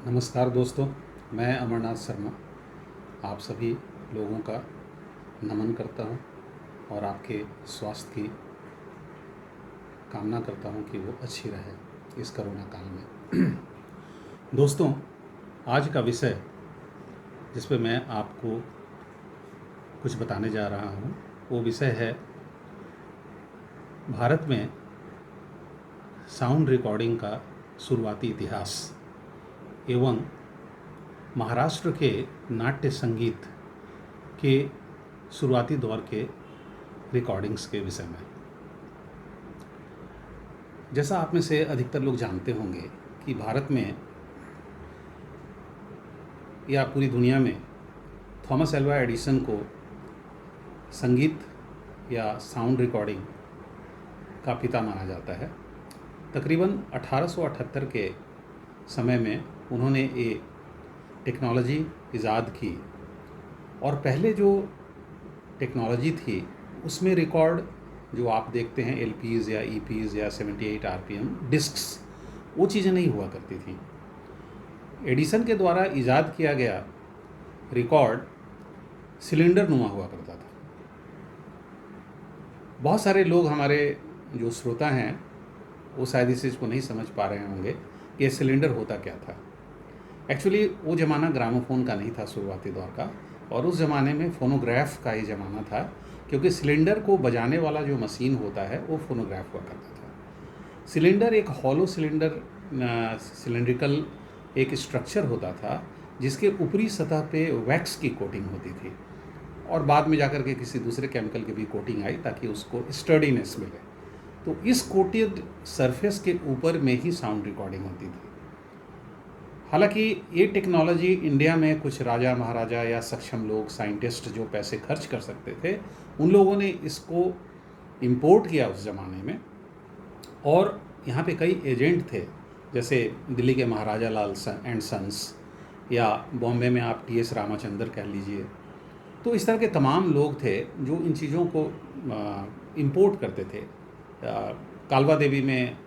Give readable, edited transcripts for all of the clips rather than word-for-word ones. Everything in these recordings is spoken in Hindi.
नमस्कार दोस्तों, मैं अमरनाथ शर्मा आप सभी लोगों का नमन करता हूं और आपके स्वास्थ्य की कामना करता हूं कि वो अच्छी रहे इस कोरोना काल में। दोस्तों, आज का विषय जिस पे मैं आपको कुछ बताने जा रहा हूं वो विषय है भारत में साउंड रिकॉर्डिंग का शुरुआती इतिहास एवं महाराष्ट्र के नाट्य संगीत के शुरुआती दौर के रिकॉर्डिंग्स के विषय में। जैसा आप में से अधिकतर लोग जानते होंगे कि भारत में या पूरी दुनिया में थॉमस एल्वा एडिसन को संगीत या साउंड रिकॉर्डिंग का पिता माना जाता है। तकरीबन 1878 के समय में उन्होंने ये टेक्नोलॉजी ईजाद की और पहले जो टेक्नोलॉजी थी उसमें रिकॉर्ड जो आप देखते हैं एलपीज़ या ईपीज़ या 78 आरपीएम डिस्क्स, वो चीज़ें नहीं हुआ करती थी। एडिसन के द्वारा ईजाद किया गया रिकॉर्ड सिलेंडर नुमा हुआ करता था। बहुत सारे लोग हमारे जो श्रोता हैं वो शायद इस चीज़ को नहीं समझ पा रहे होंगे कि ये सिलेंडर होता क्या था। एक्चुअली वो ज़माना ग्रामोफोन का नहीं था शुरुआती दौर का, और उस ज़माने में फ़ोनोग्राफ का ही ज़माना था, क्योंकि सिलेंडर को बजाने वाला जो मशीन होता है वो फ़ोनोग्राफ हुआ करता था। सिलेंडर एक हॉलो सिलेंडर सिलेंड्रिकल एक स्ट्रक्चर होता था जिसके ऊपरी सतह पे वैक्स की कोटिंग होती थी और बाद में जाकर के किसी दूसरे केमिकल की भी कोटिंग आई ताकि उसको स्टर्डीनेस मिले। तो इस कोटेड सरफेस के ऊपर में ही साउंड रिकॉर्डिंग होती थी। हालांकि ये टेक्नोलॉजी इंडिया में कुछ राजा महाराजा या सक्षम लोग, साइंटिस्ट जो पैसे खर्च कर सकते थे, उन लोगों ने इसको इंपोर्ट किया उस ज़माने में। और यहाँ पे कई एजेंट थे, जैसे दिल्ली के महाराजा लाल एंड सन्स या बॉम्बे में आप टीएस रामाचंद्र कह लीजिए। तो इस तरह के तमाम लोग थे जो इन चीज़ों को इंपोर्ट करते थे। कालवा देवी में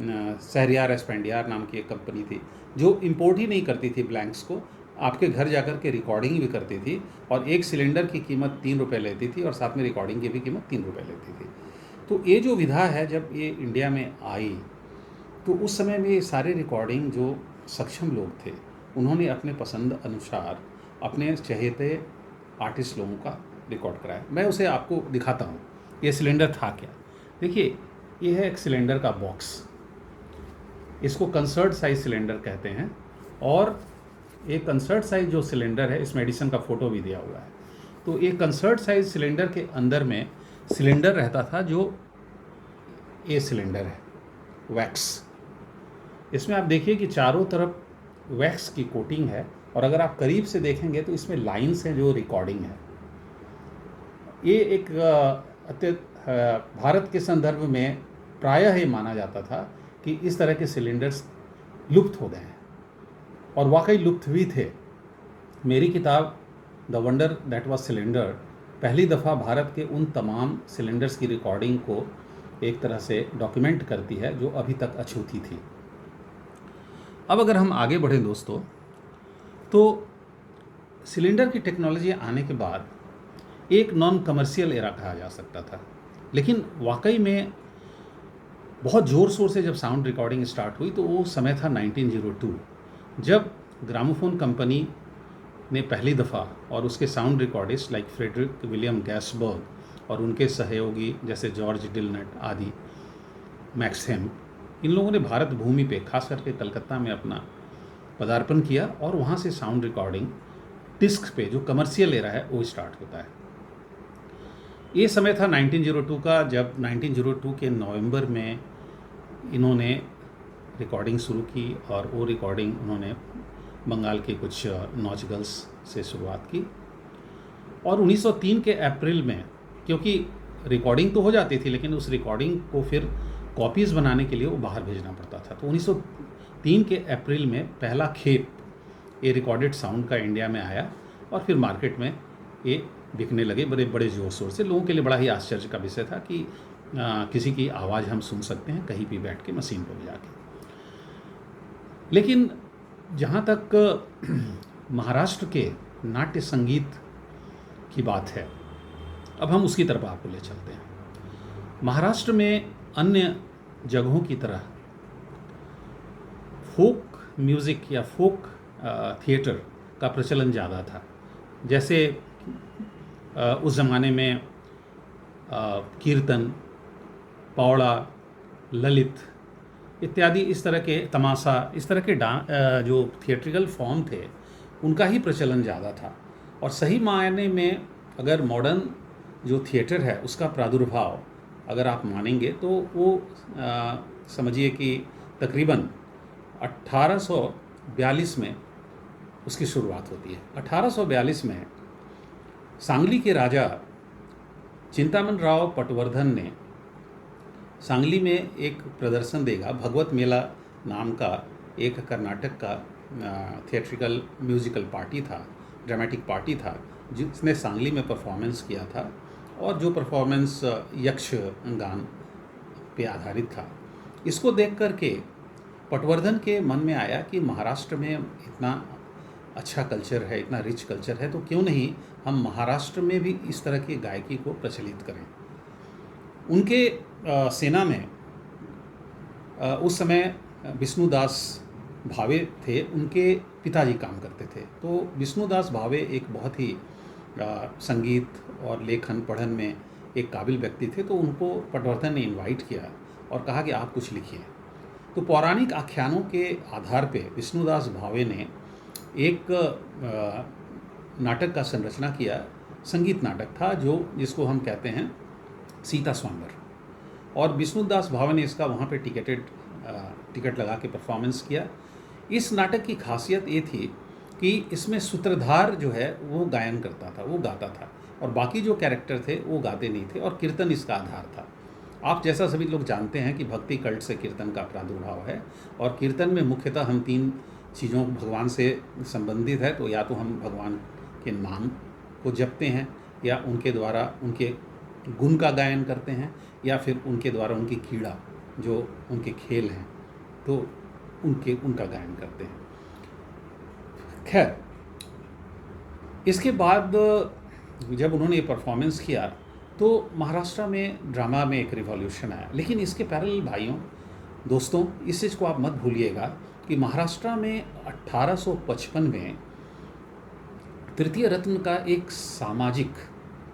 सहरियार एस्पेंडियार नाम की एक कंपनी थी जो इंपोर्ट ही नहीं करती थी ब्लैंक्स को, आपके घर जाकर के रिकॉर्डिंग भी करती थी और एक सिलेंडर की कीमत 3 रुपये लेती थी और साथ में रिकॉर्डिंग की भी कीमत 3 रुपये लेती थी। तो ये जो विधा है जब ये इंडिया में आई तो उस समय में ये सारे रिकॉर्डिंग जो सक्षम लोग थे उन्होंने अपने पसंद अनुसार अपने चहेते आर्टिस्ट लोगों का रिकॉर्ड कराया। मैं उसे आपको दिखाता हूँ ये सिलेंडर था क्या। देखिए, ये है एक सिलेंडर का बॉक्स, इसको कंसर्ट साइज सिलेंडर कहते हैं। और एक कंसर्ट साइज जो सिलेंडर है, इसमें एडिसन का फ़ोटो भी दिया हुआ है। तो एक कंसर्ट साइज सिलेंडर के अंदर में सिलेंडर रहता था जो ये सिलेंडर है वैक्स। इसमें आप देखिए कि चारों तरफ वैक्स की कोटिंग है और अगर आप करीब से देखेंगे तो इसमें लाइंस हैं जो रिकॉर्डिंग है। ये एक भारत के संदर्भ में प्रायः ये माना जाता था कि इस तरह के सिलेंडर्स लुप्त हो गए हैं और वाकई लुप्त भी थे। मेरी किताब the wonder that was cylinder पहली दफ़ा भारत के उन तमाम सिलेंडर्स की रिकॉर्डिंग को एक तरह से डॉक्यूमेंट करती है जो अभी तक अछूती थी। अब अगर हम आगे बढ़ें दोस्तों, तो सिलेंडर की टेक्नोलॉजी आने के बाद एक नॉन कमर्शियल एरा कहा जा सकता था, लेकिन वाकई में बहुत ज़ोर शोर से जब साउंड रिकॉर्डिंग स्टार्ट हुई तो वो समय था 1902, जब ग्रामोफोन कंपनी ने पहली दफ़ा और उसके sound recordist like Frederick William Gaisberg और उनके सहयोगी जैसे जॉर्ज डिलनट आदि, मैक्स हेम, इन लोगों ने भारत भूमि पे खास करके कलकत्ता में अपना पदार्पण किया और वहाँ से साउंड रिकॉर्डिंग डिस्क पे जो कमर्शियल एरा है वो स्टार्ट होता है। ये समय था 1902 का, जब 1902 के नवंबर में इन्होंने रिकॉर्डिंग शुरू की और वो रिकॉर्डिंग उन्होंने बंगाल के कुछ नौच गर्ल्स से शुरुआत की। और 1903 के अप्रैल में, क्योंकि रिकॉर्डिंग तो हो जाती थी लेकिन उस रिकॉर्डिंग को फिर कॉपीज़ बनाने के लिए वो बाहर भेजना पड़ता था, तो 1903 के अप्रैल में पहला खेप ये रिकॉर्डेड साउंड का इंडिया में आया और फिर मार्केट में ये बिकने लगे बड़े बड़े ज़ोर शोर से। लोगों के लिए बड़ा ही आश्चर्य का विषय था कि किसी की आवाज़ हम सुन सकते हैं कहीं भी बैठ के मशीन पर बजा के। लेकिन जहाँ तक महाराष्ट्र के नाट्य संगीत की बात है, अब हम उसकी तरफ आपको ले चलते हैं। महाराष्ट्र में अन्य जगहों की तरह फोक म्यूज़िक या फोक थिएटर का प्रचलन ज़्यादा था। जैसे उस ज़माने में कीर्तन, पौड़ा, ललित इत्यादि इस तरह के, तमाशा, इस तरह के जो थिएट्रिकल फॉर्म थे उनका ही प्रचलन ज़्यादा था। और सही मायने में अगर मॉडर्न जो थिएटर है उसका प्रादुर्भाव अगर आप मानेंगे तो वो समझिए कि तकरीबन 1842 में उसकी शुरुआत होती है। 1842 में सांगली के राजा चिंतामन राव पटवर्धन ने सांगली में एक प्रदर्शन देगा। भगवत मेला नाम का एक कर्नाटक का थिएट्रिकल म्यूज़िकल पार्टी था, ड्रामेटिक पार्टी था, जिसने सांगली में परफॉर्मेंस किया था और जो परफॉर्मेंस यक्ष गान पे आधारित था। इसको देख कर के पटवर्धन के मन में आया कि महाराष्ट्र में इतना अच्छा कल्चर है, इतना रिच कल्चर है, तो क्यों नहीं हम महाराष्ट्र में भी इस तरह की गायकी को प्रचलित करें। उनके सेना में उस समय विष्णुदास भावे थे, उनके पिताजी काम करते थे। तो विष्णुदास भावे एक बहुत ही संगीत और लेखन पढ़न में एक काबिल व्यक्ति थे। तो उनको पटवर्धन ने इनवाइट किया और कहा कि आप कुछ लिखिए। तो पौराणिक आख्यानों के आधार पे विष्णुदास भावे ने एक नाटक का संरचना किया। संगीत नाटक था जिसको हम कहते हैं सीता स्वयंवर। और विष्णुदास भावे ने इसका वहाँ पे टिकट लगा के परफॉर्मेंस किया। इस नाटक की खासियत ये थी कि इसमें सूत्रधार जो है वो गायन करता था, वो गाता था, और बाकी जो कैरेक्टर थे वो गाते नहीं थे, और कीर्तन इसका आधार था। आप जैसा सभी लोग जानते हैं कि भक्ति कल्ट से कीर्तन का प्रादुर्भाव है, और कीर्तन में मुख्यतः हम 3 चीज़ों भगवान से संबंधित है। तो या तो हम भगवान के नाम को जपते हैं, या उनके द्वारा उनके गुण का गायन करते हैं, या फिर उनके द्वारा उनकी क्रीड़ा जो उनके खेल हैं तो उनका गायन करते हैं। खैर, इसके बाद जब उन्होंने ये परफॉर्मेंस किया तो महाराष्ट्र में ड्रामा में एक रिवॉल्यूशन आया। लेकिन इसके पैरेलल भाइयों दोस्तों, इस चीज़ को आप मत भूलिएगा कि महाराष्ट्र में 1855 में तृतीय रत्न का एक सामाजिक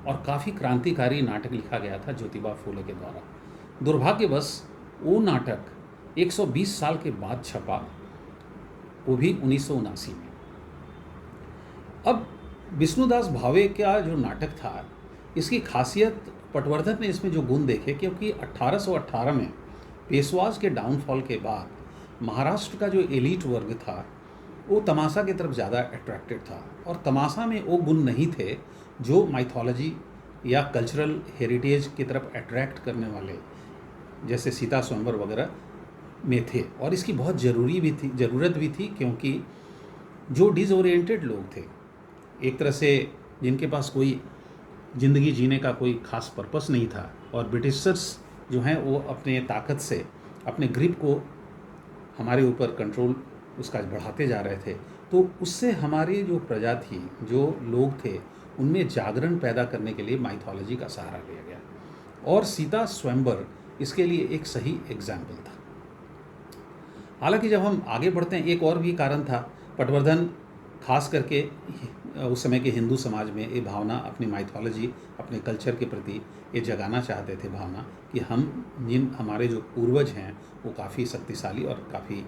और काफ़ी क्रांतिकारी नाटक लिखा गया था ज्योतिबा फूले के द्वारा। दुर्भाग्यवश वो नाटक 120 साल के बाद छपा, वो भी 1979 में। अब विष्णुदास भावे का जो नाटक था, इसकी खासियत पटवर्धन ने इसमें जो गुण देखे, क्योंकि 1818 में पेशवाज के डाउनफॉल के बाद महाराष्ट्र का जो एलीट वर्ग था वो तमाशा की तरफ ज़्यादा अट्रैक्टेड था, और तमाशा में वो गुण नहीं थे जो माइथोलॉजी या कल्चरल हेरिटेज की तरफ अट्रैक्ट करने वाले जैसे सीता स्वयंवर वगैरह में थे। और इसकी बहुत ज़रूरत भी थी, क्योंकि जो डिसओरिएंटेड लोग थे, एक तरह से जिनके पास कोई ज़िंदगी जीने का कोई ख़ास पर्पस नहीं था, और ब्रिटिशर्स जो हैं वो अपने ताकत से अपने ग्रिप को हमारे ऊपर कंट्रोल उसका बढ़ाते जा रहे थे। तो उससे हमारी जो प्रजा थी, जो लोग थे, उनमें जागरण पैदा करने के लिए माइथोलॉजी का सहारा लिया गया, और सीता स्वयंवर इसके लिए एक सही एग्जाम्पल था। हालांकि जब हम आगे बढ़ते हैं, एक और भी कारण था। पटवर्धन खास करके उस समय के हिंदू समाज में ये भावना, अपनी माइथोलॉजी, अपने कल्चर के प्रति ये जगाना चाहते थे भावना कि हमारे जो पूर्वज हैं वो काफ़ी शक्तिशाली और काफ़ी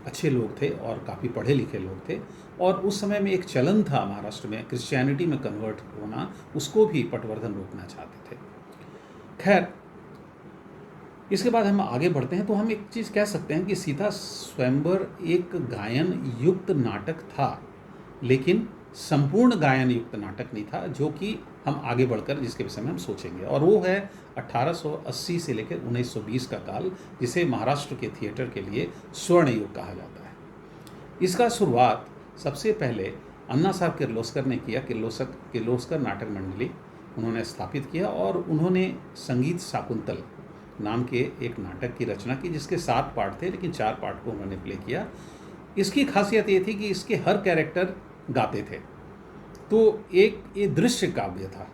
अच्छे लोग थे और काफ़ी पढ़े लिखे लोग थे। और उस समय में एक चलन था महाराष्ट्र में क्रिश्चियनिटी में कन्वर्ट होना, उसको भी पटवर्धन रोकना चाहते थे। खैर, इसके बाद हम आगे बढ़ते हैं तो हम एक चीज़ कह सकते हैं कि सीता स्वयंवर एक गायन युक्त नाटक था, लेकिन संपूर्ण गायन युक्त नाटक नहीं था, जो कि हम आगे बढ़कर जिसके विषय में हम सोचेंगे। और वो है 1880 से लेकर 1920 का काल, जिसे महाराष्ट्र के थिएटर के लिए स्वर्ण युग कहा जाता है। इसका शुरुआत सबसे पहले अन्ना साहब किर्लोस्कर ने किया। किर्लोस्कर नाटक मंडली उन्होंने स्थापित किया, और उन्होंने संगीत शाकुंतल नाम के एक नाटक की रचना की, जिसके 7 पार्ट थे, लेकिन 4 पार्ट को उन्होंने प्ले किया। इसकी खासियत ये थी कि इसके हर कैरेक्टर गाते थे। तो एक ये दृश्य काव्य था,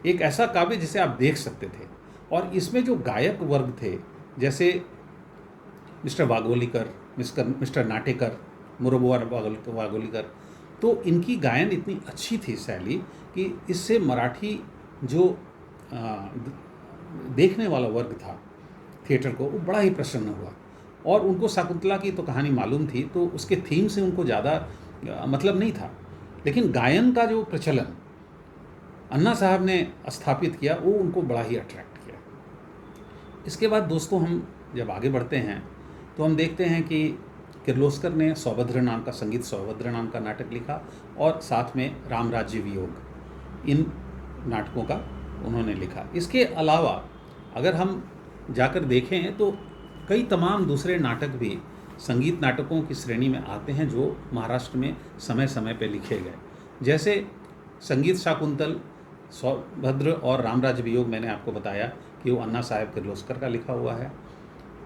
एक ऐसा काव्य जिसे आप देख सकते थे। और इसमें जो गायक वर्ग थे, जैसे मिस्टर वागोलीकर, मिस्टर नाटेकर, मुरबुआ वागोलीकर, तो इनकी गायन इतनी अच्छी थी शैली कि इससे मराठी जो देखने वाला वर्ग था थिएटर को, वो बड़ा ही प्रसन्न हुआ। और उनको शकुंतला की तो कहानी मालूम थी, तो उसके थीम से उनको ज़्यादा मतलब नहीं था, लेकिन गायन का जो प्रचलन अन्ना साहब ने स्थापित किया वो उनको बड़ा ही अट्रैक्ट किया। इसके बाद दोस्तों हम जब आगे बढ़ते हैं तो हम देखते हैं कि किर्लोस्कर ने सौभद्र नाम का, संगीत सौभद्र नाम का नाटक लिखा, और साथ में राम राज्य वियोग, इन नाटकों का उन्होंने लिखा। इसके अलावा अगर हम जाकर देखें तो कई तमाम दूसरे नाटक भी संगीत नाटकों की श्रेणी में आते हैं जो महाराष्ट्र में समय समय पे लिखे गए। जैसे संगीत शाकुंतल, सौभद्र और रामराज वियोग मैंने आपको बताया कि वो अन्ना साहेब किर्लोस्कर का लिखा हुआ है।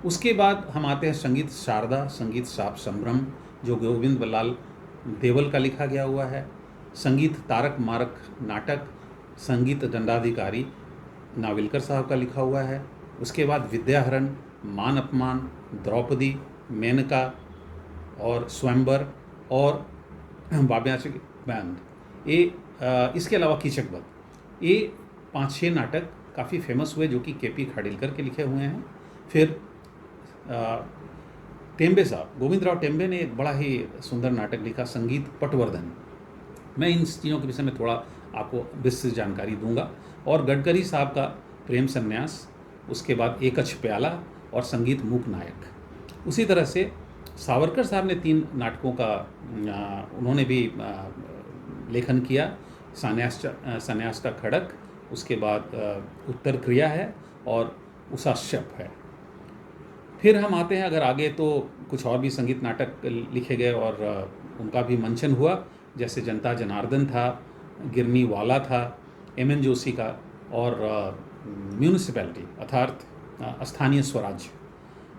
उसके बाद हम आते हैं संगीत शारदा, संगीत साप संभ्रम, जो गोविंद बल्लाल देवल का लिखा गया हुआ है। संगीत तारक मारक नाटक, संगीत दंडाधिकारी नाविलकर साहब का लिखा हुआ है। उसके बाद विद्याहरण, मान अपमान, द्रौपदी, मेनका और स्वयंवर और बाब्याची बैंड, ये इसके अलावा कीचकवध, ये 5-6 नाटक काफ़ी फेमस हुए जो कि के.पी. खाडिलकर के लिखे हुए हैं। फिर टेम्बे साहब, गोविंदराव टेम्बे ने एक बड़ा ही सुंदर नाटक लिखा, संगीत पटवर्धन। मैं इन चीज़ों के विषय में थोड़ा आपको विस्तृत जानकारी दूंगा। और गडकरी साहब का प्रेम संन्यास, उसके बाद एकच प्याला और संगीत मूक नायक। उसी तरह से सावरकर साहब ने 3 नाटकों का उन्होंने भी लेखन किया, संन्यास का खड़क, उसके बाद उत्तर क्रिया है और उषा शप है। फिर हम आते हैं अगर आगे तो कुछ और भी संगीत नाटक लिखे गए और उनका भी मंचन हुआ, जैसे जनता जनार्दन था, गिरनी वाला था एम.एन. जोशी का, और म्यूनिसिपैलिटी अर्थात स्थानीय स्वराज्य,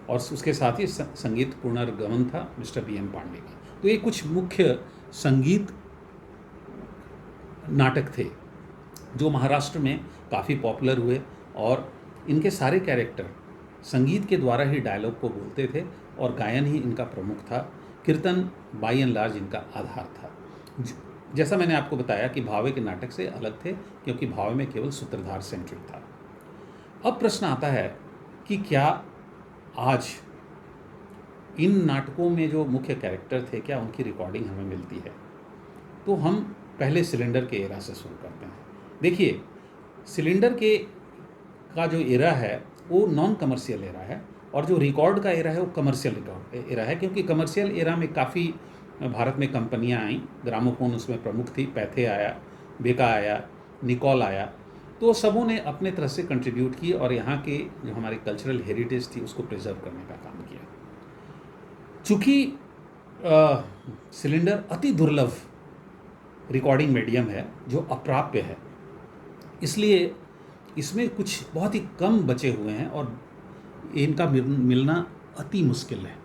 और उसके साथ ही संगीत पुनर्गमन था मिस्टर बी.एम. पांडे का। तो ये कुछ मुख्य संगीत नाटक थे जो महाराष्ट्र में काफ़ी पॉपुलर हुए, और इनके सारे कैरेक्टर संगीत के द्वारा ही डायलॉग को बोलते थे और गायन ही इनका प्रमुख था। कीर्तन बाई एंड लार्ज इनका आधार था। जैसा मैंने आपको बताया कि भावे के नाटक से अलग थे क्योंकि भावे में केवल सूत्रधार सेंट्रिक था। अब प्रश्न आता है कि क्या आज इन नाटकों में जो मुख्य कैरेक्टर थे, क्या उनकी रिकॉर्डिंग हमें मिलती है? तो हम पहले सिलेंडर के एरा से शुरू करते हैं। देखिए, सिलेंडर का जो एरा है वो नॉन कमर्शियल एरा है, और जो रिकॉर्ड का एरा है वो कमर्शियल रिकॉर्ड एरा है, क्योंकि कमर्शियल एरा में काफ़ी भारत में कंपनियां आईं, ग्रामोफोन उसमें प्रमुख थी, पैथे आया, बेका आया, निकॉल आया, तो सबों ने अपने तरह से कंट्रीब्यूट की और यहाँ के जो हमारी कल्चरल हेरिटेज थी उसको प्रिजर्व करने का काम किया। चूँकि सिलेंडर अति दुर्लभ रिकॉर्डिंग मीडियम है जो अप्राप्य है, इसलिए इसमें कुछ बहुत ही कम बचे हुए हैं और इनका मिलना अति मुश्किल है।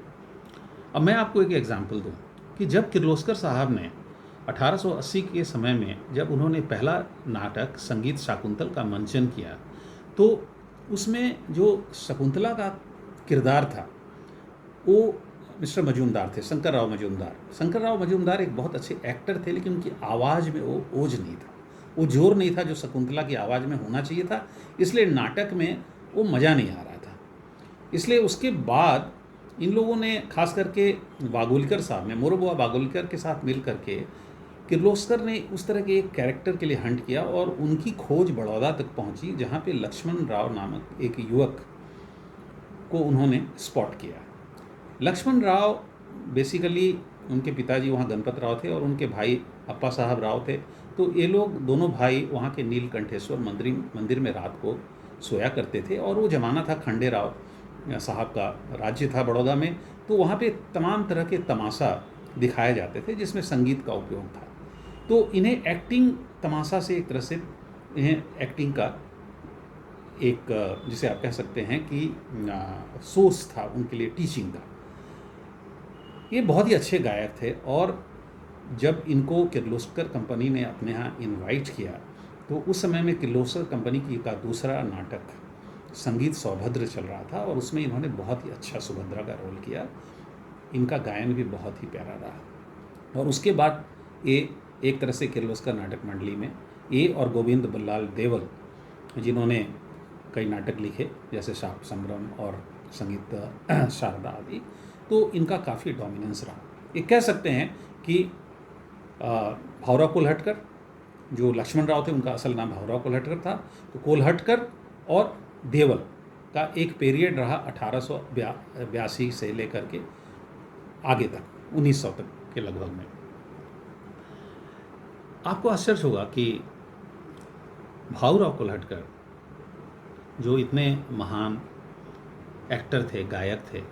अब मैं आपको एक एग्जांपल दूं कि जब किर्लोस्कर साहब ने 1880 के समय में जब उन्होंने पहला नाटक संगीत शाकुंतल का मंचन किया, तो उसमें जो शकुंतला का किरदार था वो मिस्टर मजूमदार थे, शंकर राव मजूमदार। शंकर राव मजूमदार एक बहुत अच्छे एक्टर थे, लेकिन उनकी आवाज़ में वो ओज नहीं था, वो जोर नहीं था जो शकुंतला की आवाज़ में होना चाहिए था, इसलिए नाटक में वो मज़ा नहीं आ रहा था। इसलिए उसके बाद इन लोगों ने, खास करके वागोलीकर साहब ने, मुरबुआ वागोलीकर के साथ मिल करके किर्लोस्कर ने उस तरह के एक कैरेक्टर के लिए हंट किया और उनकी खोज बड़ौदा तक पहुंची, जहां पे लक्ष्मण राव नामक एक युवक को उन्होंने स्पॉट किया। लक्ष्मण राव बेसिकली उनके पिताजी वहाँ गणपत राव थे और उनके भाई अप्पा साहब राव थे। तो ये लोग दोनों भाई वहाँ के नीलकंठेश्वर मंदिर में रात को सोया करते थे, और वो ज़माना था खंडे राव साहब का राज्य था बड़ौदा में, तो वहाँ पे तमाम तरह के तमाशा दिखाए जाते थे जिसमें संगीत का उपयोग था। तो इन्हें एक्टिंग तमाशा से एक तरह से इन्हें एक्टिंग का एक, जिसे आप कह सकते हैं कि सोर्स था उनके लिए टीचिंग का। ये बहुत ही अच्छे गायक थे और जब इनको किर्लोस्कर कंपनी ने अपने यहाँ इनवाइट किया तो उस समय में किर्लोस्कर कंपनी की का दूसरा नाटक संगीत सौभद्र चल रहा था और उसमें इन्होंने बहुत ही अच्छा सुभद्रा का रोल किया। इनका गायन भी बहुत ही प्यारा रहा और उसके बाद ये एक तरह से किर्लोस्कर नाटक मंडली में ये और गोविंद बल्लाल देवल जिन्होंने कई नाटक लिखे जैसे शाप संभ्रम और संगीत शारदा आदि, तो इनका काफ़ी डोमिनेंस रहा। ये कह सकते हैं कि भावराव कोल्हटकर जो लक्ष्मण राव थे उनका असल नाम भावराव कोल्हटकर था, तो कोल्हटकर और देवल का एक पीरियड रहा 1882 से लेकर के आगे तक 1900 तक के लगभग में। आपको आश्चर्य होगा कि भाऊराव कोल्हटकर जो इतने महान एक्टर थे, गायक थे,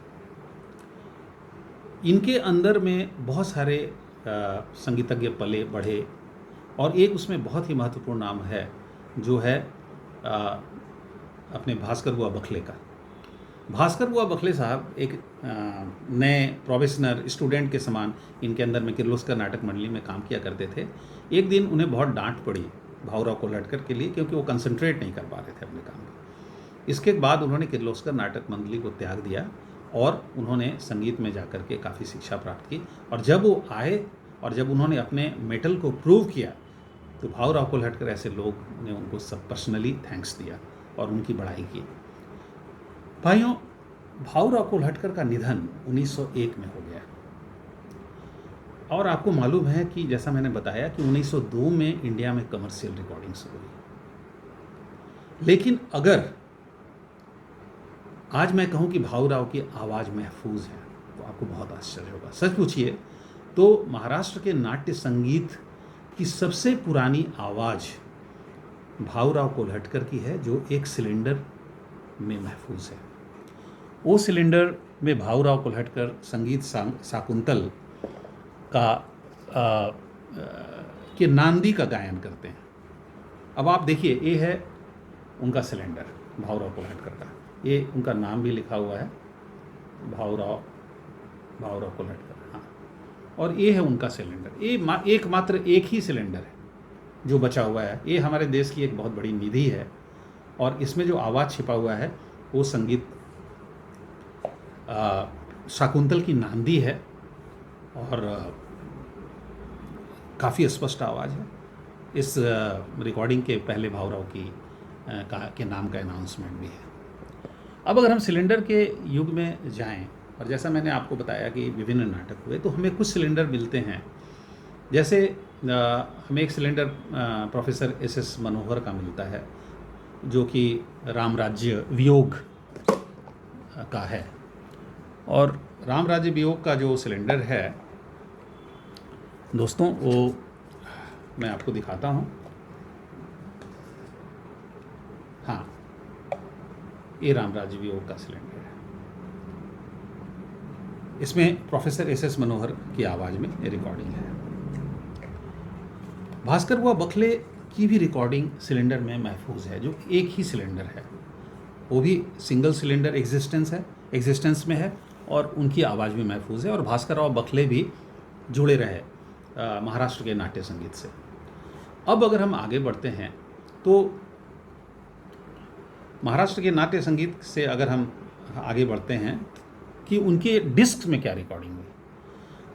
इनके अंदर में बहुत सारे संगीतज्ञ पले बढ़े और एक उसमें बहुत ही महत्वपूर्ण नाम है जो है अपने भास्कर बुआ बखले का। भास्कर बुआ बखले साहब एक नए प्रोफेशनल स्टूडेंट के समान इनके अंदर में किर्लोस्कर नाटक मंडली में काम किया करते थे। एक दिन उन्हें बहुत डांट पड़ी भाऊराव कोल्हटकर के लिए क्योंकि वो कंसंट्रेट नहीं कर पा रहे थे अपने काम में। इसके बाद उन्होंने किर्लोस्कर नाटक मंडली को त्याग दिया और उन्होंने संगीत में जाकर के काफ़ी शिक्षा प्राप्त की और जब वो आए और जब उन्होंने अपने मेटल को प्रूव किया तो भाऊराव कोल्हटकर ऐसे लोग ने उनको सब पर्सनली थैंक्स दिया और उनकी बड़ाई की। भाइयों, भाऊराव कोल्हटकर का निधन 1901 में हो गया और आपको मालूम है कि जैसा मैंने बताया कि 1902 में इंडिया में कमर्शियल रिकॉर्डिंग्स हुई। लेकिन अगर आज मैं कहूं कि भाऊराव की आवाज़ महफूज है तो आपको बहुत आश्चर्य होगा। सच पूछिए तो महाराष्ट्र के नाट्य संगीत की सबसे पुरानी आवाज़ भाऊराव कोल्हटकर की है जो एक सिलेंडर में महफूज है। वो सिलेंडर में भाऊराव कोल्हटकर संगीत शाकुंतल का के नांदी का गायन करते हैं। अब आप देखिए, ये है उनका सिलेंडर भाऊराव कोल्हटकर का, ये उनका नाम भी लिखा हुआ है भाऊराव कोल्हटकर, हाँ। और ये है उनका सिलेंडर। ये एकमात्र एक ही सिलेंडर है जो बचा हुआ है। ये हमारे देश की एक बहुत बड़ी निधि है और इसमें जो आवाज़ छिपा हुआ है वो संगीत शाकुंतल की नांदी है और काफ़ी स्पष्ट आवाज़ है। इस रिकॉर्डिंग के पहले भाऊराव के नाम का अनाउंसमेंट भी है। अब अगर हम सिलेंडर के युग में जाएं और जैसा मैंने आपको बताया कि विभिन्न नाटक हुए तो हमें कुछ सिलेंडर मिलते हैं। जैसे हमें एक सिलेंडर प्रोफेसर एस मनोहर का मिलता है जो कि रामराज्य वियोग का है और रामराज्य वियोग का जो सिलेंडर है दोस्तों वो मैं आपको दिखाता हूँ। हाँ, ये रामराज्य वियोग का सिलेंडर है। इसमें प्रोफेसर एस मनोहर की आवाज़ में ये रिकॉर्डिंग है। भास्कर बुआ बखले की भी रिकॉर्डिंग सिलेंडर में महफूज है जो एक ही सिलेंडर है, वो भी सिंगल सिलेंडर एग्जिस्टेंस में है और उनकी आवाज़ भी महफूज है और भास्कर राव बखले भी जुड़े रहे महाराष्ट्र के नाट्य संगीत से। अब अगर हम आगे बढ़ते हैं तो महाराष्ट्र के नाट्य संगीत से अगर हम आगे बढ़ते हैं कि उनके डिस्क में क्या रिकॉर्डिंग हुई,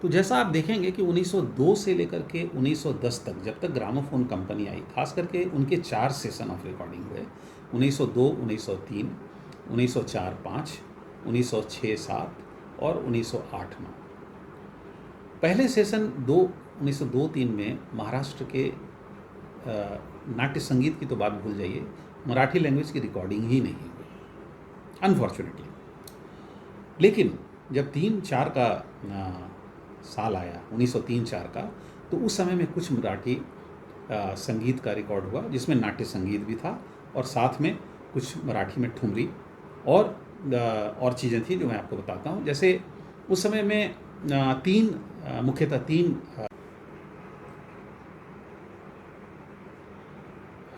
तो जैसा आप देखेंगे कि 1902 से लेकर के 1910 तक, जब तक ग्रामोफोन कंपनी आई, खास करके उनके 4 सेशन ऑफ रिकॉर्डिंग हुए 1902, 1903, 1904-05, 1906-07 और 1908-09। पहले सेशन 1902-03 में महाराष्ट्र के नाट्य संगीत की तो बात भूल जाइए, मराठी लैंग्वेज की रिकॉर्डिंग ही नहीं हुई अनफॉर्चुनेटली। लेकिन जब 3-4 का साल आया 1903-04 का, तो उस समय में कुछ मराठी संगीत का रिकॉर्ड हुआ जिसमें नाट्य संगीत भी था और साथ में कुछ मराठी में ठुमरी और चीज़ें थी जो मैं आपको बताता हूँ। जैसे उस समय में मुख्यतः तीन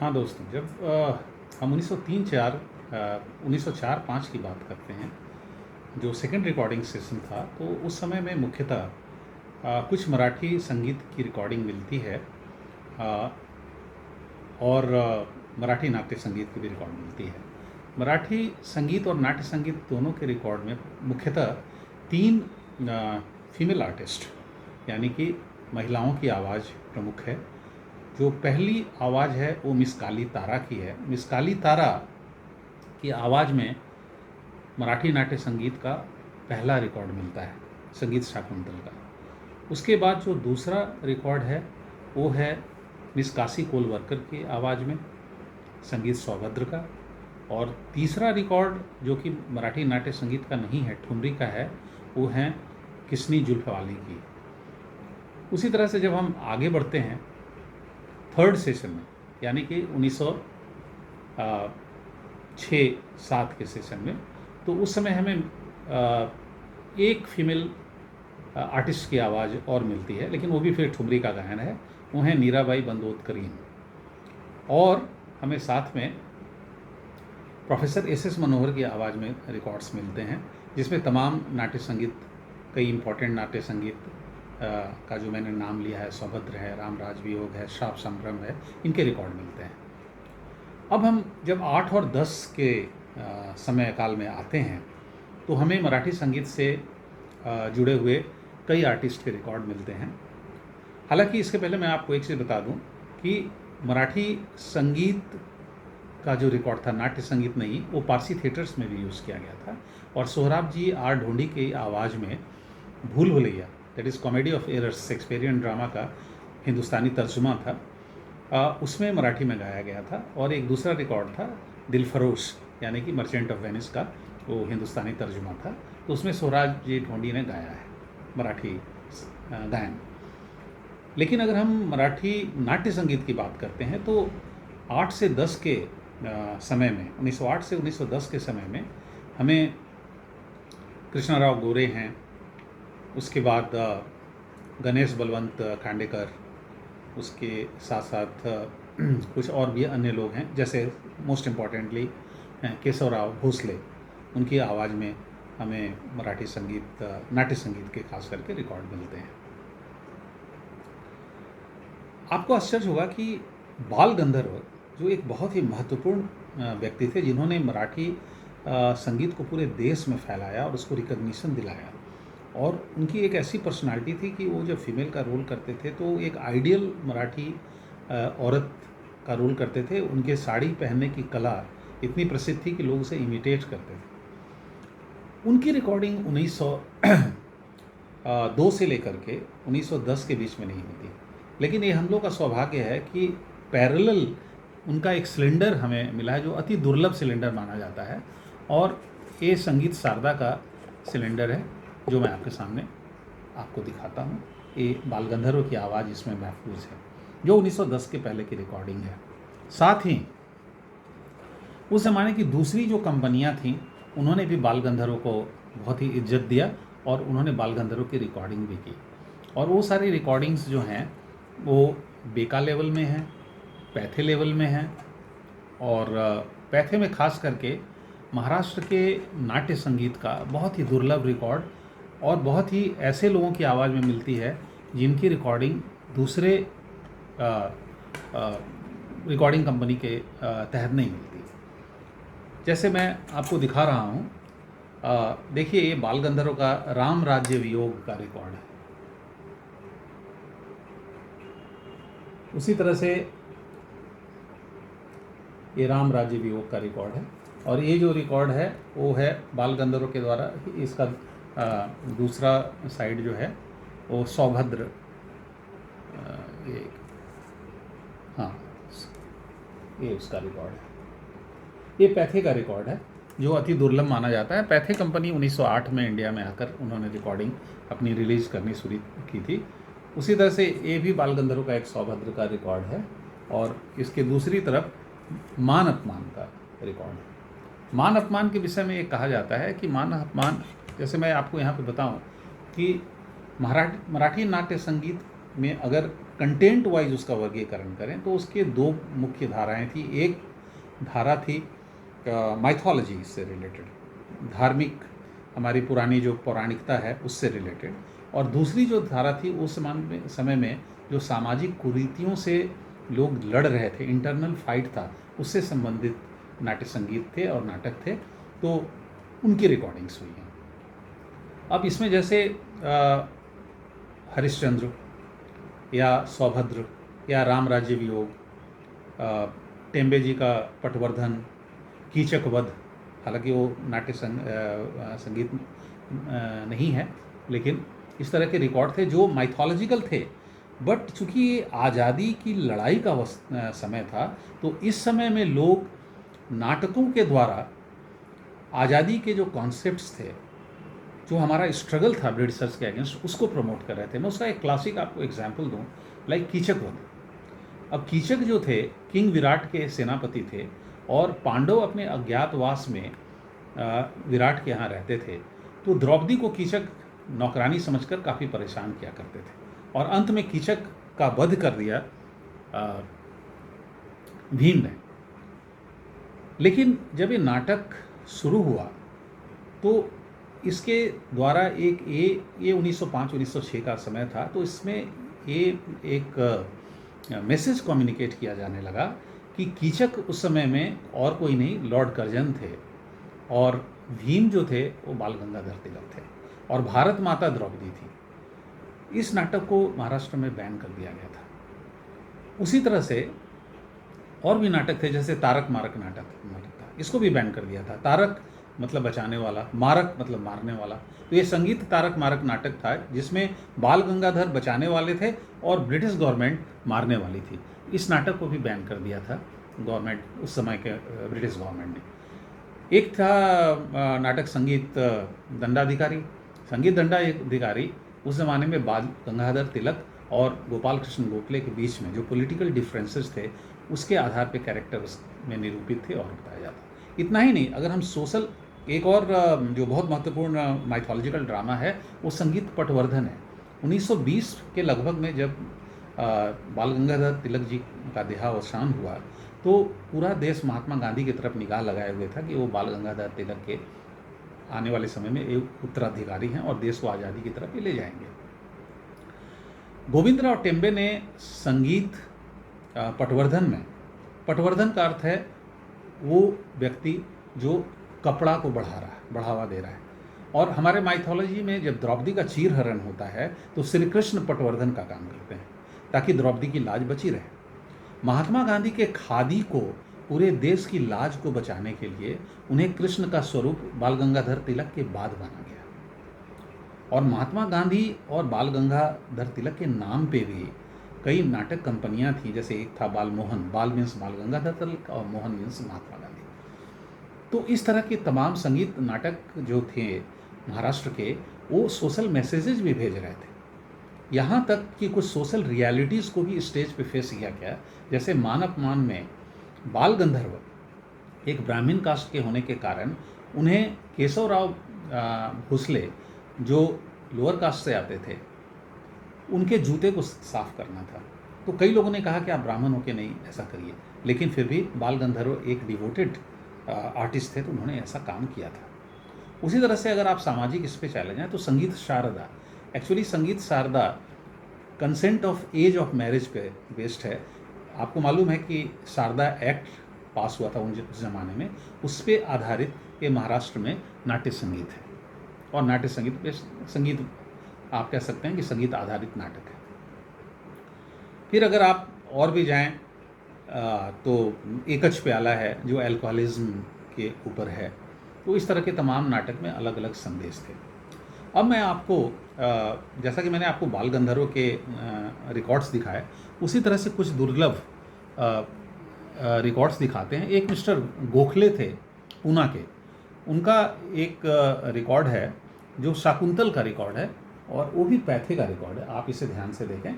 हाँ दोस्तों, जब हम 1904-05 की बात करते हैं जो सेकंड रिकॉर्डिंग सेशन था, तो उस समय में मुख्यतः कुछ मराठी संगीत की रिकॉर्डिंग मिलती है और मराठी नाट्य संगीत की भी रिकॉर्ड मिलती है। मराठी संगीत और नाट्य संगीत दोनों के रिकॉर्ड में मुख्यतः 3 फीमेल आर्टिस्ट यानी कि महिलाओं की आवाज़ प्रमुख है। जो पहली आवाज़ है वो मिस काली तारा की है। मिस काली तारा की आवाज़ में मराठी नाट्य संगीत का पहला रिकॉर्ड मिलता है, संगीत शाकुंतल का। उसके बाद जो दूसरा रिकॉर्ड है वो है मिस काशी कोलवरकर की आवाज़ में, संगीत सौभद्र का। और तीसरा रिकॉर्ड जो कि मराठी नाट्य संगीत का नहीं है, ठुमरी का है, वो है किसनी जुल्फ वाली की। उसी तरह से जब हम आगे बढ़ते हैं थर्ड सेशन में, यानी कि 1906-07 के सेशन में, तो उस समय हमें एक फीमेल आर्टिस्ट की आवाज़ और मिलती है, लेकिन वो भी फिर ठुमरी का गायन है। वो हैं नीराबाई बंदोदकरीन। और हमें साथ में प्रोफेसर एस मनोहर की आवाज़ में रिकॉर्ड्स मिलते हैं, जिसमें तमाम नाट्य संगीत, कई इम्पोर्टेंट नाट्य संगीत का जो मैंने नाम लिया है, सौभद्र है, राम राजवियोग है, श्राप संभ्रम है, इनके रिकॉर्ड मिलते हैं। अब हम जब 8 और 10 के समय काल में आते हैं तो हमें मराठी संगीत से जुड़े हुए कई आर्टिस्ट के रिकॉर्ड मिलते हैं। हालांकि इसके पहले मैं आपको एक चीज़ बता दूं कि मराठी संगीत का जो रिकॉर्ड था, नाट्य संगीत नहीं, वो पारसी थिएटर्स में भी यूज़ किया गया था। और सोहराब जी आर ढोंडी की आवाज़ में भूल Bhulaiyaa, that is comedy of errors, Shakespearean drama का हिंदुस्तानी तर्जुमा था, उसमें मराठी में गाया गया था। और एक दूसरा रिकॉर्ड था दिलफरोश, यानी कि मर्चेंट ऑफ वेनिस का, वो हिंदुस्तानी तर्जुमा था, तो उसमें सोहराब जी ढोंडी ने गाया है मराठी गायन। लेकिन अगर हम मराठी नाट्य संगीत की बात करते हैं तो 8 से 10 के समय में, 1908 से 1910 के समय में हमें कृष्णाराव गोरे हैं, उसके बाद गणेश बलवंत खांडेकर, उसके साथ साथ कुछ और भी अन्य लोग हैं, जैसे मोस्ट इम्पॉर्टेंटली केशवराव भोसले, उनकी आवाज़ में हमें मराठी संगीत, नाट्य संगीत के खास करके रिकॉर्ड मिलते हैं। आपको आश्चर्य होगा कि बाल गंधर्व जो एक बहुत ही महत्वपूर्ण व्यक्ति थे, जिन्होंने मराठी संगीत को पूरे देश में फैलाया और उसको रिकग्निशन दिलाया, और उनकी एक ऐसी पर्सनालिटी थी कि वो जब फीमेल का रोल करते थे तो एक आइडियल मराठी औरत का रोल करते थे। उनके साड़ी पहनने की कला इतनी प्रसिद्ध थी कि लोग उसे इमिटेट करते थे। उनकी रिकॉर्डिंग 1902 से लेकर के 1910 के बीच में नहीं होती, लेकिन ये हम लोग का सौभाग्य है कि पैरेलल उनका एक सिलेंडर हमें मिला है, जो अति दुर्लभ सिलेंडर माना जाता है, और ये संगीत शारदा का सिलेंडर है, जो मैं आपके सामने आपको दिखाता हूँ। ये बाल गंधर्व की आवाज़ इसमें महफूज है, जो 1910 के पहले की रिकॉर्डिंग है। साथ ही उस ज़माने की दूसरी जो कंपनियां थीं, उन्होंने भी बाल गंधर्व को बहुत ही इज्जत दिया और उन्होंने बाल गंधर्व की रिकॉर्डिंग भी की। और वो सारी रिकॉर्डिंग्स जो हैं वो बेका लेवल में हैं, पैथे लेवल में हैं, और पैथे में खास करके महाराष्ट्र के नाट्य संगीत का बहुत ही दुर्लभ रिकॉर्ड, और बहुत ही ऐसे लोगों की आवाज़ में मिलती है जिनकी रिकॉर्डिंग दूसरे रिकॉर्डिंग कंपनी के तहत नहीं मिलती। जैसे मैं आपको दिखा रहा हूँ, देखिए ये बाल गंधर्व का राम राज्य वियोग का रिकॉर्ड है। उसी तरह से ये राम राज्य वियोग का रिकॉर्ड है, और ये जो रिकॉर्ड है वो है बाल गंधर्व के द्वारा। इसका दूसरा साइड जो है वो सौभद्र, ये हाँ, ये उसका रिकॉर्ड है। ये पैथे का रिकॉर्ड है, जो अति दुर्लभ माना जाता है। पैथे कंपनी 1908 में इंडिया में आकर उन्होंने रिकॉर्डिंग अपनी रिलीज़ करनी शुरू की थी। उसी तरह से ये भी बाल गंधर्व का एक सौभद्र का रिकॉर्ड है, और इसके दूसरी तरफ मान अपमान का रिकॉर्ड है। मान अपमान के विषय में ये कहा जाता है कि मान अपमान, जैसे मैं आपको यहाँ पे बताऊँ कि मराठी नाट्य संगीत में अगर कंटेंट वाइज उसका वर्गीकरण करें तो उसके 2 मुख्य धाराएं थी। एक धारा थी माइथोलॉजी से रिलेटेड, धार्मिक हमारी पुरानी जो पौराणिकता है उससे रिलेटेड, और दूसरी जो धारा थी उस समय में जो सामाजिक कुरीतियों से लोग लड़ रहे थे, इंटरनल फाइट था, उससे संबंधित नाट्य संगीत थे और नाटक थे, तो उनकी रिकॉर्डिंग्स हुई हैं। अब इसमें जैसे हरिश्चंद्र या सौभद्र या राम राज्य वियोग, टेम्बे जी का पटवर्धन, कीचक वध, हालांकि वो नाट्य संगीत नहीं है, लेकिन इस तरह के रिकॉर्ड थे जो माइथोलॉजिकल थे। बट चूँकि ये आज़ादी की लड़ाई का समय था, तो इस समय में लोग नाटकों के द्वारा आज़ादी के जो कॉन्सेप्ट्स थे, जो हमारा स्ट्रगल था ब्रिटिशर्स के अगेंस्ट, उसको प्रमोट कर रहे थे। मैं उसका एक क्लासिक आपको एग्जांपल दूं, लाइक कीचक वध। अब कीचक जो थे किंग विराट के सेनापति थे, और पांडव अपने अज्ञातवास में विराट के यहाँ रहते थे, तो द्रौपदी को कीचक नौकरानी समझकर काफ़ी परेशान किया करते थे, और अंत में कीचक का वध कर दिया भीम ने। लेकिन जब ये नाटक शुरू हुआ तो इसके द्वारा ये 1905-1906 का समय था, तो इसमें ये एक मैसेज कम्युनिकेट किया जाने लगा कि कीचक उस समय में और कोई नहीं, लॉर्ड कर्जन थे, और भीम जो थे वो बाल गंगाधर तिलक थे, और भारत माता द्रौपदी थी। इस नाटक को महाराष्ट्र में बैन कर दिया गया था। उसी तरह से और भी नाटक थे, जैसे तारक मारक नाटक था, इसको भी बैन कर दिया था। तारक मतलब बचाने वाला, मारक मतलब मारने वाला। तो ये संगीत तारक मारक नाटक था जिसमें बाल गंगाधर बचाने वाले थे और ब्रिटिश गवर्नमेंट मारने वाली थी। इस नाटक को भी बैन कर दिया था गवर्नमेंट, उस समय के ब्रिटिश गवर्नमेंट ने। एक था नाटक संगीत दंडाधिकारी। संगीत दंडाधिकारी उस ज़माने में बाल गंगाधर तिलक और गोपाल कृष्ण गोखले के बीच में जो पॉलिटिकल डिफरेंसेस थे, उसके आधार पे कैरेक्टर्स में निरूपित थे और बताया जाता। इतना ही नहीं, अगर हम सोशल, एक और जो बहुत महत्वपूर्ण माइथोलॉजिकल ड्रामा है वो संगीत पटवर्धन है। 1920 के लगभग में जब बाल गंगाधर तिलक जी का देहावसान हुआ, तो पूरा देश महात्मा गांधी की तरफ निगाह लगाए हुए था कि वो बाल गंगाधर तिलक के आने वाले समय में एक उत्तराधिकारी हैं और देश को आज़ादी की तरफ ले जाएंगे। गोविंदराव टेम्बे ने संगीत पटवर्धन में, पटवर्धन का अर्थ है वो व्यक्ति जो कपड़ा को बढ़ावा दे रहा है, और हमारे माइथोलॉजी में जब द्रौपदी का चीरहरण होता है तो श्री कृष्ण पटवर्धन का काम करते हैं ताकि द्रौपदी की लाज बची रहे। महात्मा गांधी के खादी को पूरे देश की लाज को बचाने के लिए उन्हें कृष्ण का स्वरूप बाल गंगाधर तिलक के बाद बना गया, और महात्मा गांधी और बाल गंगाधर तिलक के नाम पे भी कई नाटक कंपनियां थी, जैसे एक था बाल मोहन, बाल मीन्स बाल गंगाधर तिलक और मोहन मीन्स महात्मा गांधी। तो इस तरह के तमाम संगीत नाटक जो थे महाराष्ट्र के, वो सोशल मैसेजेस भी भेज रहे थे। यहाँ तक कि कुछ सोशल रियलिटीज़ को भी स्टेज पे फेस किया गया, जैसे मान अपमान में बाल गंधर्व एक ब्राह्मण कास्ट के होने के कारण उन्हें केशवराव भोसले जो लोअर कास्ट से आते थे, उनके जूते को साफ करना था। तो कई लोगों ने कहा कि आप ब्राह्मण होके नहीं ऐसा करिए, लेकिन फिर भी बाल गंधर्व एक डिवोटेड आर्टिस्ट थे, तो उन्होंने ऐसा काम किया था। उसी तरह से अगर आप सामाजिक इस पे चले जाएँ तो संगीत Sharda, actually Sangeet Sharda consent of age of marriage पे बेस्ड है। आपको मालूम है कि शारदा एक्ट पास हुआ था उस ज़माने में, उस पर आधारित ये महाराष्ट्र में नाट्य संगीत है, और नाट्य संगीत पे संगीत आप कह सकते हैं कि संगीत आधारित नाटक है। फिर अगर आप और भी जाएं तो एकच प्याला है जो अल्कोहलिज्म के ऊपर है। तो इस तरह के तमाम नाटक में अलग अलग संदेश थे। अब मैं आपको जैसा कि मैंने आपको बाल गंधर्व के रिकॉर्ड्स दिखाए, उसी तरह से कुछ दुर्लभ रिकॉर्ड्स दिखाते हैं। एक मिस्टर गोखले थे पूना के, उनका एक रिकॉर्ड है जो शाकुंतल का रिकॉर्ड है, और वो भी पैथे का रिकॉर्ड है। आप इसे ध्यान से देखें,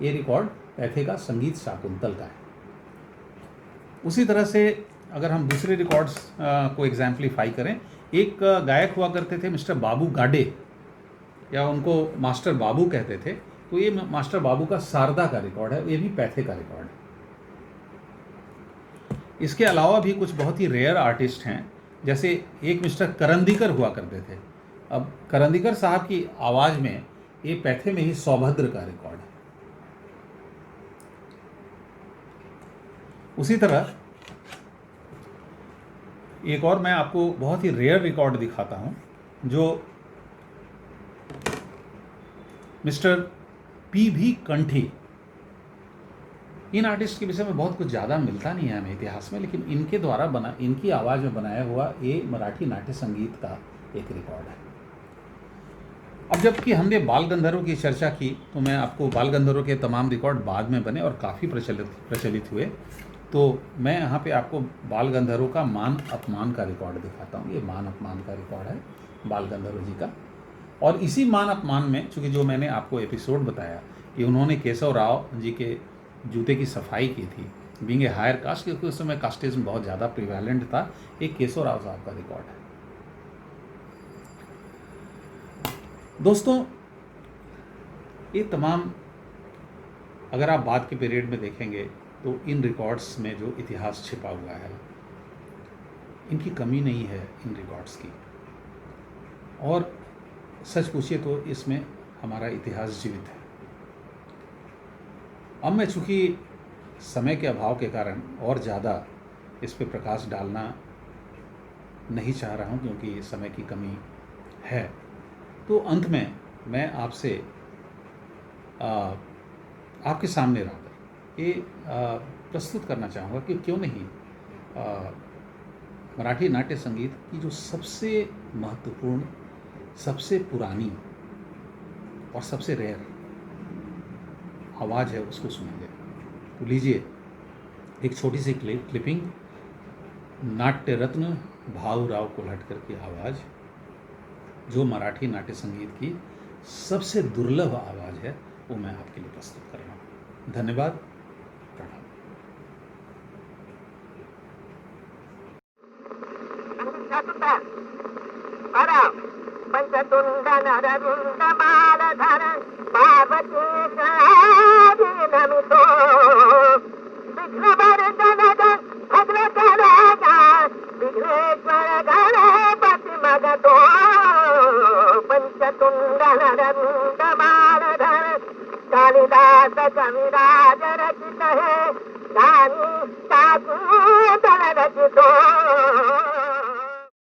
ये रिकॉर्ड पैथे का संगीत शाकुंतल का है। उसी तरह से अगर हम दूसरे रिकॉर्ड्स को एग्जाम्पलीफाई करें, एक गायक हुआ करते थे मिस्टर बाबू गाडे, या उनको मास्टर बाबू कहते थे। तो ये मास्टर बाबू का शारदा का रिकॉर्ड है, ये भी पैथे का रिकॉर्ड है। इसके अलावा भी कुछ बहुत ही रेयर आर्टिस्ट हैं, जैसे एक मिस्टर करंदीकर हुआ करते थे। अब करंदीकर साहब की आवाज़ में ये पैथे में ही सौभद्र का रिकॉर्ड है। उसी तरह एक और मैं आपको बहुत ही रेयर रिकॉर्ड दिखाता हूं, जो मिस्टर पी.भी. कंठी, इन आर्टिस्ट के विषय में बहुत कुछ ज़्यादा मिलता नहीं है हमें इतिहास में, लेकिन इनके द्वारा इनकी आवाज़ में बनाया हुआ ये मराठी नाट्य संगीत का एक रिकॉर्ड है। अब जबकि हमने बाल गंधर्व की चर्चा की, तो मैं आपको बाल गंधर्व के तमाम रिकॉर्ड बाद में बने और काफ़ी प्रचलित हुए, तो मैं यहाँ पे आपको बाल गंधर्व का मान अपमान का रिकॉर्ड दिखाता हूँ। ये मान अपमान का रिकॉर्ड है बाल गंधर्व जी का। और इसी मान अपमान में, चूँकि जो मैंने आपको एपिसोड बताया कि उन्होंने केशव राव जी के जूते की सफाई की थी, बीइंग ए हायर कास्ट, क्योंकि उस समय कास्टिज्म बहुत ज़्यादा प्रिवेलेंट था, एक केशव राव साहब का रिकॉर्ड है। दोस्तों, ये तमाम अगर आप बाद के पीरियड में देखेंगे तो इन रिकॉर्ड्स में जो इतिहास छिपा हुआ है, इनकी कमी नहीं है इन रिकॉर्ड्स की। और सच पूछिए तो इसमें हमारा इतिहास जीवित है। अब मैं चूँकि समय के अभाव के कारण और ज़्यादा इस पे प्रकाश डालना नहीं चाह रहा हूँ, क्योंकि समय की कमी है, तो अंत में मैं आपसे आपके सामने रहकर ये प्रस्तुत करना चाहूँगा कि क्यों नहीं मराठी नाट्य संगीत की जो सबसे महत्वपूर्ण, सबसे पुरानी और सबसे रेयर आवाज़ है उसको सुनेंगे। तो लीजिए एक छोटी सी क्लिपिंग, नाट्य रत्न भाऊराव कोल्हटकर की आवाज़, जो मराठी नाट्य संगीत की सबसे दुर्लभ आवाज़ है, वो मैं आपके लिए प्रस्तुत कर रहा हूँ। धन्यवाद, प्रणाम। पंचतुंड नररुंड मालधर पार्वती नमितो विघ्नवर्धन भद्रतराजा विघ्नेश्वर